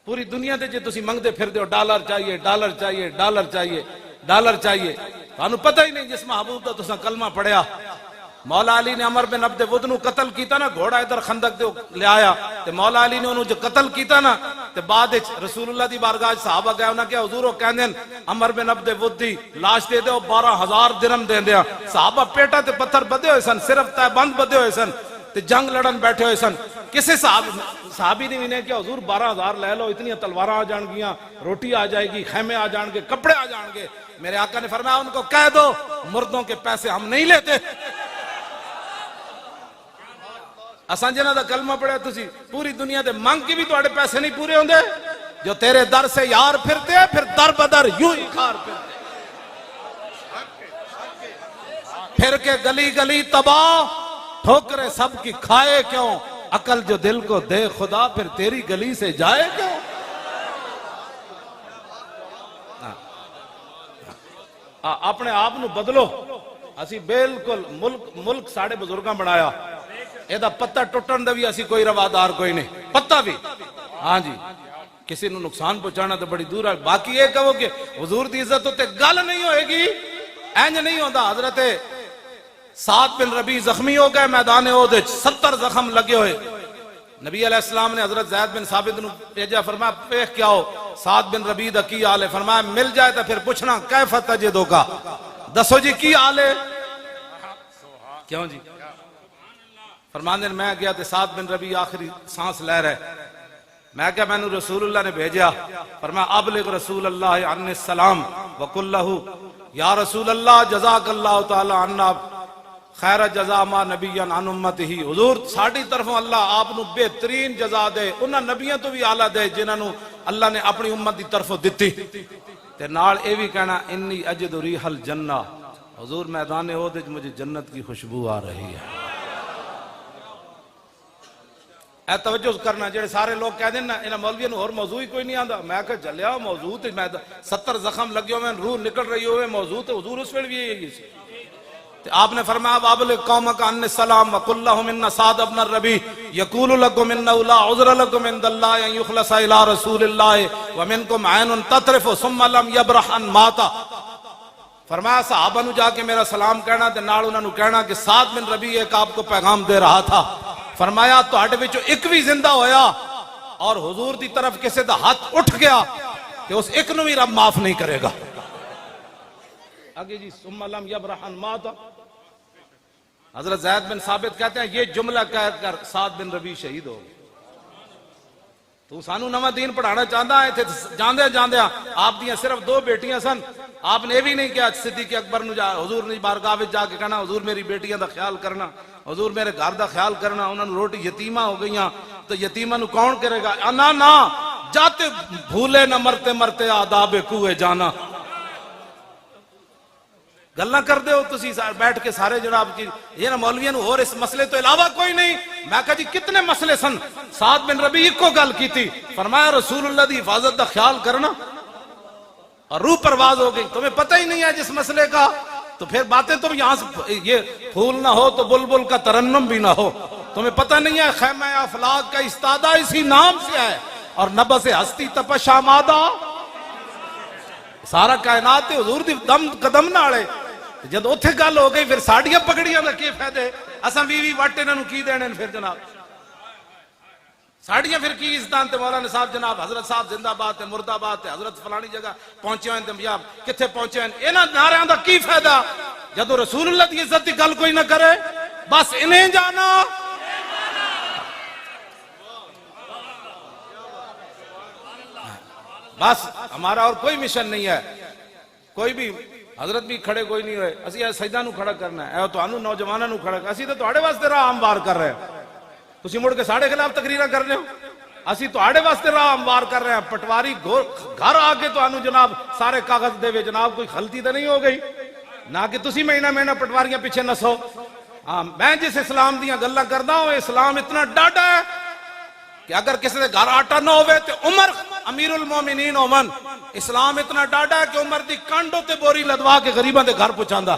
पूरी दुनिया से जो तुम मंगते फिरते हो डॉलर चाहिए डॉलर चाहिए डॉलर चाहिए डॉलर चाहिए, थानू पता ही नहीं जिस महबूब का तुसा कलमा पढ़िया। मौला अली ने अमर बिन अब्द वुद नू कतल किया ना, घोड़ा इधर खंदक दे ले आया ते मौला अली ने उन्होंने जो कतल किया ना ते बाद रसूलुल्लाह दी बारगाह सहाबा गए, उन्हें क्या हुजूर कहंदे अमर बिन अब्द वुद दी लाश दे दो 12,000 दिरहम दे दिया। सहाबा पेटा ते पत्थर बधे हुए सन, सिर्फ तैबंद बधे हुए सन ते जंग लड़न बैठे हुए सन। किसी साहबी ने भी क्या हुजूर 12,000 ले लो, इतनी तलवार आ जाएंगियां, रोटी आ जाएगी, खेमे आ जाएंगे, कपड़े आ जाएंगे। मेरे आका ने फरमाया उनको कह दो मुर्दों के पैसे हम नहीं लेते। असा जिन्हां दा कलमा पढ़िया तुसी पूरी दुनिया दे मंग के भी तुहाडे पैसे नहीं पूरे होंदे। जो तेरे दर से यार फिरते फिर दर बदर यूं ही खार फिरते, फिर के गली गली तबाह, ठोकरे सबकी खाए क्यों, अकल जो दिल को दे खुदा फिर तेरी गली से जाए क्यों। अपने आप नू बदलो। असी बिल्कुल मुल्क साढ़े बुजुर्गां बनाया, एदा पत्ता टुटन दा भी असी कोई रवादार कोई नहीं, पत्ता भी। हाँ जी, किसी नू नुकसान पहुंचाना तो बड़ी दूर है। बाकी ये कहो कि हुजूर दी इज्जत उत्ते गल नहीं होएगी, इंज नहीं होता। हजरत साद बिन रबी जख्मी हो गए मैदान ओहद, 70 जख्म लगे हुए। नबी अलैहिस्सलाम ने हजरत ज़ैद बिन साबित नू भेजा, फरमाया पेश क्या हो साद बिन रबी दा की हाल है। फरमाया मिल जाए तो फिर पूछना कैफ तजिदु का, दसो जी की हाल है। क्यों जी? फरमाने मैं गया तो साद बिन रबी आखिरी सांस ले रहे, मैं क्या मैनू रसूलुल्लाह ने भेजा। फरमाया अबलिग रसूलुल्लाह अन्नी सलाम वकुल लहू या रसूलुल्लाह जज़ाकल्लाहु तआला अन्ना खैर जज़ा मा नबियन अन उम्मतिही। हुजूर साडी तरफों अल्लाह आपनू बेहतरीन जज़ा दे, उन्हां नबियां तो भी आला दे जिन्हां नू अल्लाह ने अपनी उम्मत दी तरफों दित्ती। ते नाल ए भी कहना इन्नी अजदु रिहल जन्ना, हुजूर मैदान ओहद विच मुझे जन्नत की खुशबू आ रही है। ए तवज्जो करना, जेडे सारे लोग कहते ना इन्हां मौलवियों नू होर मौजू ही कोई नहीं आंदा। मैं कह जलिया मौजू ते मैं 70 जख्म लगे हुए, रूह निकल रही हो मौजू तो हुजूर उस वेले भी यही सी। आपने फरमाया बाबुल कौम का अन्ने सलाम वकुल्लहु मिन्ना साद इब्न रबी यकूलु लकुम इन्ना ला उज़्र लकुम इंदल्लाह अन युखलसा इला रसूलिल्लाह व मिनकुम ऐनुन ततरिफु सुम्मा लम यब्रह अन माता। फरमाया सहाबा नु जाके मेरा सलाम कहना ते नाल उन्हां नु कहना कि साद बिन रबी एक आपको पैगाम दे रहा था। फरमाया तुहाडे विचों एक भी जिंदा होया और हुजूर दी तरफ किसी दा हाथ उठ गया कि उस एक नु भी रब माफ नहीं करेगा। आगे जी सुम्मा लम यब्रह अन माता। हजरत ज़ैद बिन साबित कहते हैं ये जुमला कहकर साद बिन रबी शहीद हो गए। तू सानू नवा दीन पढ़ाना चाहता है, जांदे जांदे आप दियां सिर्फ 2 बेटियां सन। आपने ये भी नहीं किया सिद्दीक़ अकबर नु जा हुजूर ने बारगाह विच जाके कहना हुजूर मेरी बेटियां दा ख्याल करना, हुजूर मेरे घर दा ख्याल करना, उन्हां नू रोटी यतीमा हो गईयां तो यतीमा नू कौन करेगा। ना ना जाते भूले न मरते मरते आदाबे कुए जाना। गल्ला कर दे हो तुसी बैठ के सारे जनाब की ये ना मौलवियों नू और इस मसले तो इलावा कोई नहीं। मैं कहा जी कितने मसले सन, साद बिन रबी इको गल की थी। फरमाया रसूलुल्लाह दी हिफाजत दा ख्याल करना और रूह परवाज हो गई। तुम्हें पता ही नहीं है जिस मसले का, तो फिर बातें तुम यहाँ से ये फूल ना हो तो बुलबुल का तरन्नुम भी ना हो। तुम्हें पता नहीं है खैमा अफलाक का इस्तादा इसी नाम से है और नबा से हस्ती तपशा मादा सारा कायनात हुजूर दी दम कदम नाल है। जब उत्थे गल हो गई फिर साड़ियां पगड़ियां का की फायदे, असा 20 वट इन्हां नू की देने फिर जनाब साड़ियां फिर की इज्जत ते मौलाना साहब जनाब हजरत साहब जिंदाबाद ते मुर्दाबाद ते हजरत फलानी जगह पहुंचे हैं पंजाब किथे पहुंचे हैं। इन्हां नारियां दा की फायदा जदों रसूलुल्लाह दी इज्जत दी गल कोई ना करे। बस इन्हें जाना बस हमारा और कोई मिशन नहीं है। कोई भी हजरत भी खड़े कोई नहीं हुए, असि सजदा नू खड़ा करना है, तुहानू नौजवानों नू खड़ा, असि तो तुहाडे वास्ते राह हमवार कर रहे हैं। तुसी मुड़ के साढ़े खिलाफ तकरीरां कर रहे हो, असि तुहाडे वास्ते राह हमवार कर रहे हैं। पटवारी घर आके तुहानू जनाब सारे कागज देवे, जनाब कोई गलती तो नहीं हो गई ना कि तुसी महीना महीना पटवारियां पीछे नसो। हाँ मैं जिस इस्लाम दियां गल्लां करदा हूं इस्लाम इतना डाढ़ा है कि अगर किसी के घर आटा ना होवे तो उमर अमीरुल मोमिनीन होवन। इस्लाम इतना डाढ़ा है कि उमर दी कंड ते बोरी लदवा के गरीबां दे घर पहुंचांदा।